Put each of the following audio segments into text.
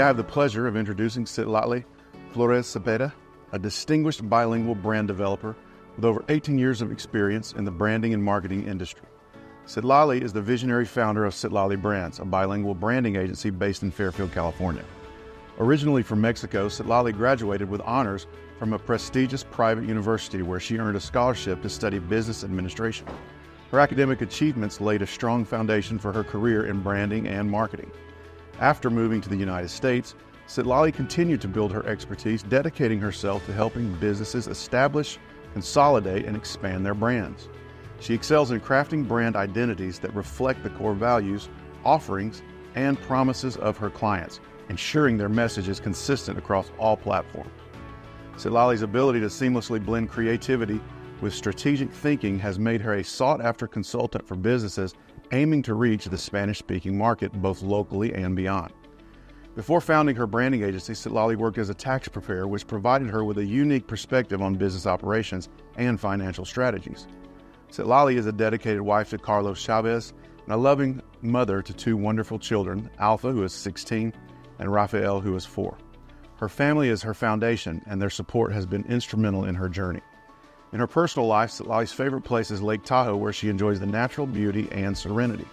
I have the pleasure of introducing Citlalli, Flores, Zepeda, a distinguished bilingual brand developer with over 18 years of experience in the branding and marketing industry. Citlalli is the visionary founder of Citlalli Brands, a bilingual branding agency based in Fairfield, California. Originally from Mexico, Citlalli graduated with honors from a prestigious private university where she earned a scholarship to study business administration. Her academic achievements laid a strong foundation for her career in branding and marketing. After moving to the United States, Citlalli continued to build her expertise, dedicating herself to helping businesses establish, consolidate, and expand their brands. She excels in crafting brand identities that reflect the core values, offerings, and promises of her clients, ensuring their message is consistent across all platforms. Citlalli's ability to seamlessly blend creativity with strategic thinking has made her a sought-after consultant for businesses aiming to reach the Spanish-speaking market both locally and beyond. Before founding her branding agency, Citlalli worked as a tax preparer, which provided her with a unique perspective on business operations and financial strategies. Citlalli is a dedicated wife to Carlos Chavez and a loving mother to two wonderful children, Alpha, who is 16, and Rafael, who is 4. Her family is her foundation, and their support has been instrumental in her journey. In her personal life, Citlalli's favorite place is Lake Tahoe, where she enjoys the natural beauty and serenity.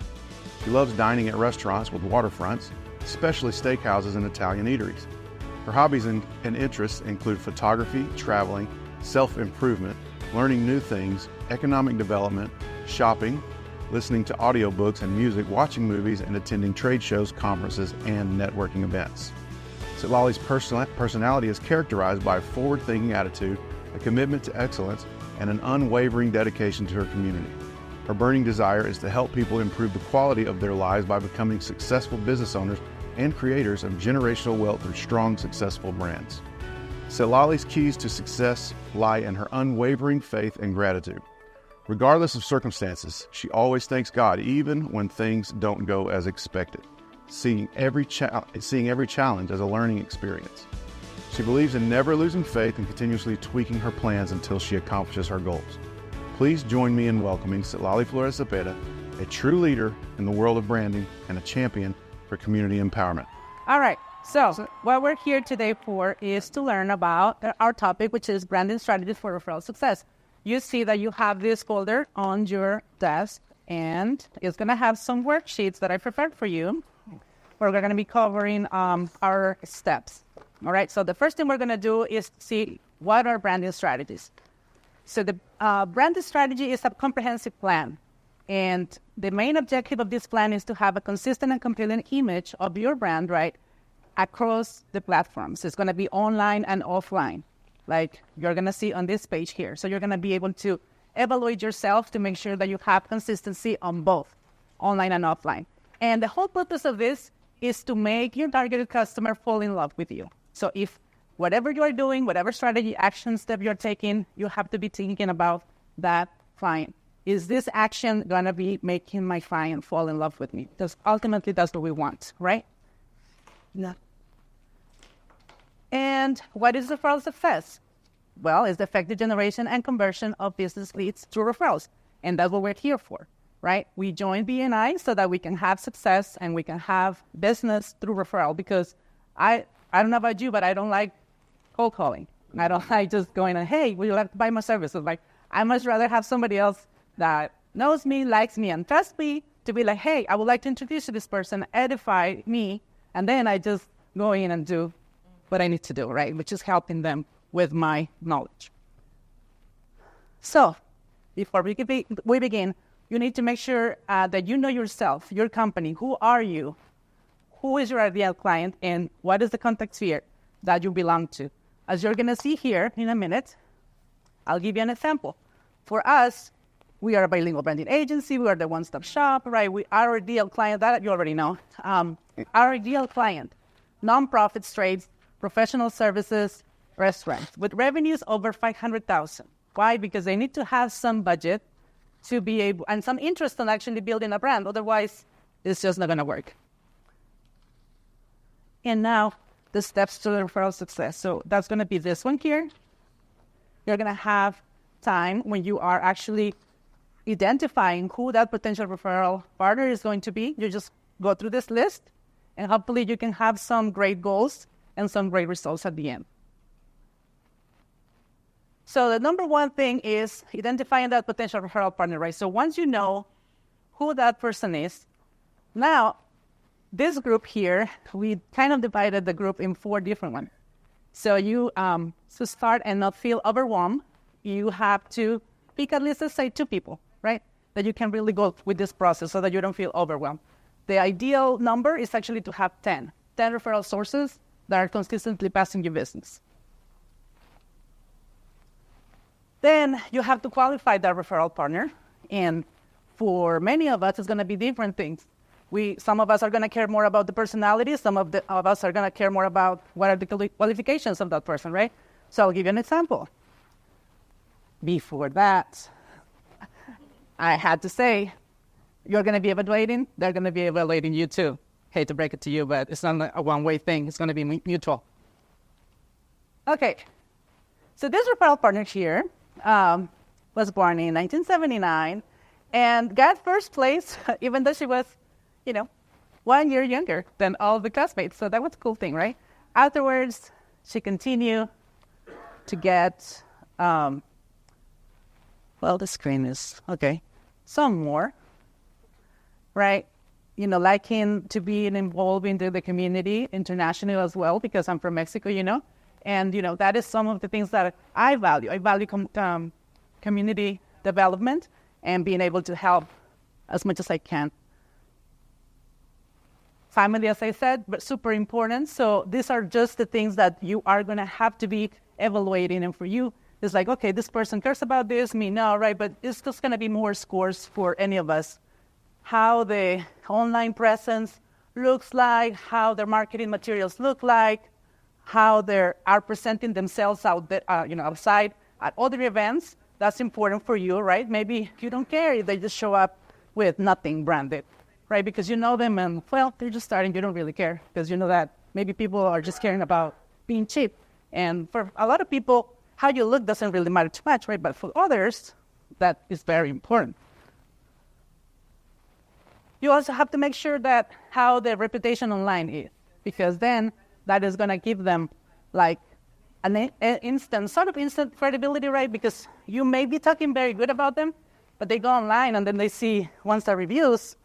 She loves dining at restaurants with waterfronts, especially steakhouses and Italian eateries. Her hobbies and interests include photography, traveling, self-improvement, learning new things, economic development, shopping, listening to audiobooks and music, watching movies, and attending trade shows, conferences, and networking events. Citlalli's personality is characterized by a forward-thinking attitude, a commitment to excellence, and an unwavering dedication to her community. Her burning desire is to help people improve the quality of their lives by becoming successful business owners and creators of generational wealth through strong, successful brands. Citlalli's keys to success lie in her unwavering faith and gratitude. Regardless of circumstances, she always thanks God even when things don't go as expected, seeing every challenge as a learning experience. She believes in never losing faith and continuously tweaking her plans until she accomplishes her goals. Please join me in welcoming Citlalli Flores Zepeda, a true leader in the world of branding and a champion for community empowerment. All right, so what we're here today for is to learn about our topic, which is branding strategies for referral success. You see that you have this folder on your desk, and it's going to have some worksheets that I prepared for you. We're going to be covering our steps. All right, so the first thing we're going to do is see what are branding strategies. So the branding strategy is a comprehensive plan. And the main objective of this plan is to have a consistent and compelling image of your brand, right, across the platforms. It's going to be online and offline, like you're going to see on this page here. So you're going to be able to evaluate yourself to make sure that you have consistency on both online and offline. And the whole purpose of this is to make your targeted customer fall in love with you. So if whatever you're doing, whatever strategy, action step you're taking, you have to be thinking about that client. Is this action going to be making my client fall in love with me? Because ultimately that's what we want, right? No. And what is referral success? Well, it's the effective generation and conversion of business leads through referrals. And that's what we're here for, right? We join BNI so that we can have success and we can have business through referral, because I don't know about you, but I don't like cold calling. I don't like just going, hey, would you like to buy my services? Like, I much rather have somebody else that knows me, likes me, and trusts me to be like, hey, I would like to introduce you to this person, edify me, and then I just go in and do what I need to do, right? Which is helping them with my knowledge. So, before we begin, you need to make sure that you know yourself, your company. Who are you? Who is your ideal client? And what is the contact sphere that you belong to? As you're going to see here in a minute, I'll give you an example. For us, we are a bilingual branding agency. We are the one-stop shop, right? Our ideal client, that you already know. Our ideal client, nonprofits, trades, professional services, restaurants, with revenues over $500,000. Why? Because they need to have some budget to be able, and some interest in actually building a brand. Otherwise, it's just not going to work. And now, the steps to the referral success. So that's going to be this one here. You're going to have time when you are actually identifying who that potential referral partner is going to be. You just go through this list, And hopefully you can have some great goals and some great results at the end. So the number one thing is identifying that potential referral partner, right? So once you know who that person is, now this group here, we kind of divided the group in 4 different ones. So you, to start and not feel overwhelmed, you have to pick at least, let's say, 2 people, right? That you can really go with this process so that you don't feel overwhelmed. The ideal number is actually to have 10 referral sources that are consistently passing you business. Then you have to qualify that referral partner. And for many of us, it's going to be different things. Some of us are going to care more about the personality. Some of us are going to care more about what are the qualifications of that person, right? So I'll give you an example. Before that, I had to say, you're going to be evaluating, they're going to be evaluating you too. Hate to break it to you, but it's not a one-way thing. It's going to be mutual. Okay. So this referral partner here was born in 1979 and got first place, even though she was, 1 year younger than all the classmates. So that was a cool thing, right? Afterwards, she continued to get, the screen is, okay, some more, right? Liking to be involved into the community internationally as well, because I'm from Mexico, and, that is some of the things that I value. I value community development and being able to help as much as I can. Family, as I said, but super important. So these are just the things that you are going to have to be evaluating. And for you, it's like, okay, this person cares about this, me no, right? But it's just going to be more scores for any of us. How the online presence looks like, how their marketing materials look like, how they are presenting themselves out there, outside at other events. That's important for you, right? Maybe you don't care if they just show up with nothing branded, right? Because you know them and, they're just starting. You don't really care because you know that maybe people are just caring about being cheap. And for a lot of people, how you look doesn't really matter too much, right? But for others, that is very important. You also have to make sure that how the reputation online is, because then that is going to give them like an instant credibility, right? Because you may be talking very good about them, but they go online and then they see 1-star reviews,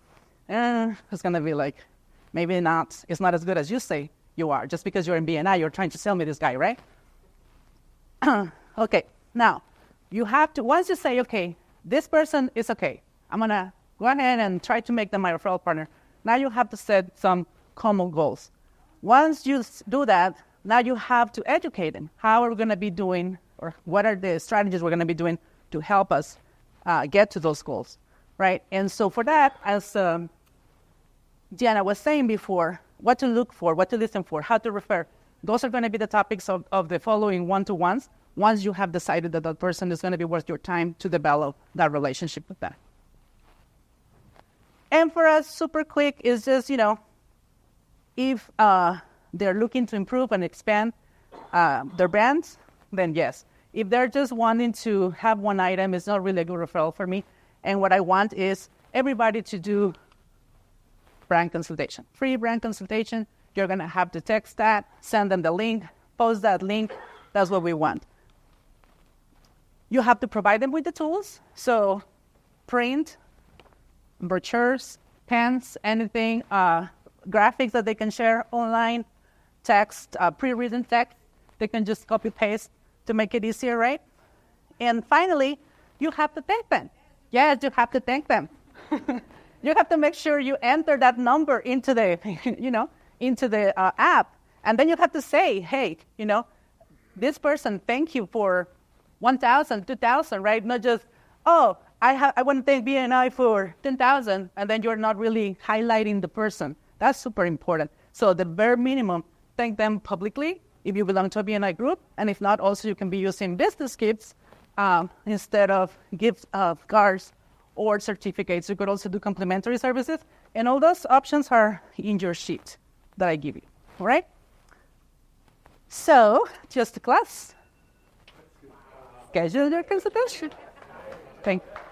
it's going to be like, maybe not, it's not as good as you say you are. Just because you're in BNI, you're trying to sell me this guy, right? Okay, now, you have to, once you say, okay, this person is okay, I'm going to go ahead and try to make them my referral partner. Now you have to set some common goals. Once you do that, now you have to educate them. How are we going to be doing, or what are the strategies we're going to be doing to help us get to those goals, right? And so for that, as Diana was saying before, what to look for, what to listen for, how to refer, those are going to be the topics of the following one-to-ones once you have decided that that person is going to be worth your time to develop that relationship with them. And for us, super quick is just, if they're looking to improve and expand their brands, then yes. If they're just wanting to have one item, it's not really a good referral for me. And what I want is everybody to do brand consultation. Free brand consultation. You're going to have to text that, send them the link, post that link. That's what we want. You have to provide them with the tools. So print, brochures, pens, anything, graphics that they can share online, text, pre-written text, they can just copy-paste to make it easier, right? And finally, you have to thank them. Yes, you have to thank them. You have to make sure you enter that number into the, into the app. And then you have to say, hey, this person, thank you for 1,000, 2,000, right? Not just, I want to thank BNI for 10,000, and then you're not really highlighting the person. That's super important. So the bare minimum, thank them publicly if you belong to a BNI group, and if not, also you can be using business gifts instead of gift cards or certificates. You could also do complimentary services, and all those options are in your sheet that I give you. All right? So, just a class. Schedule your consultation. Thank you.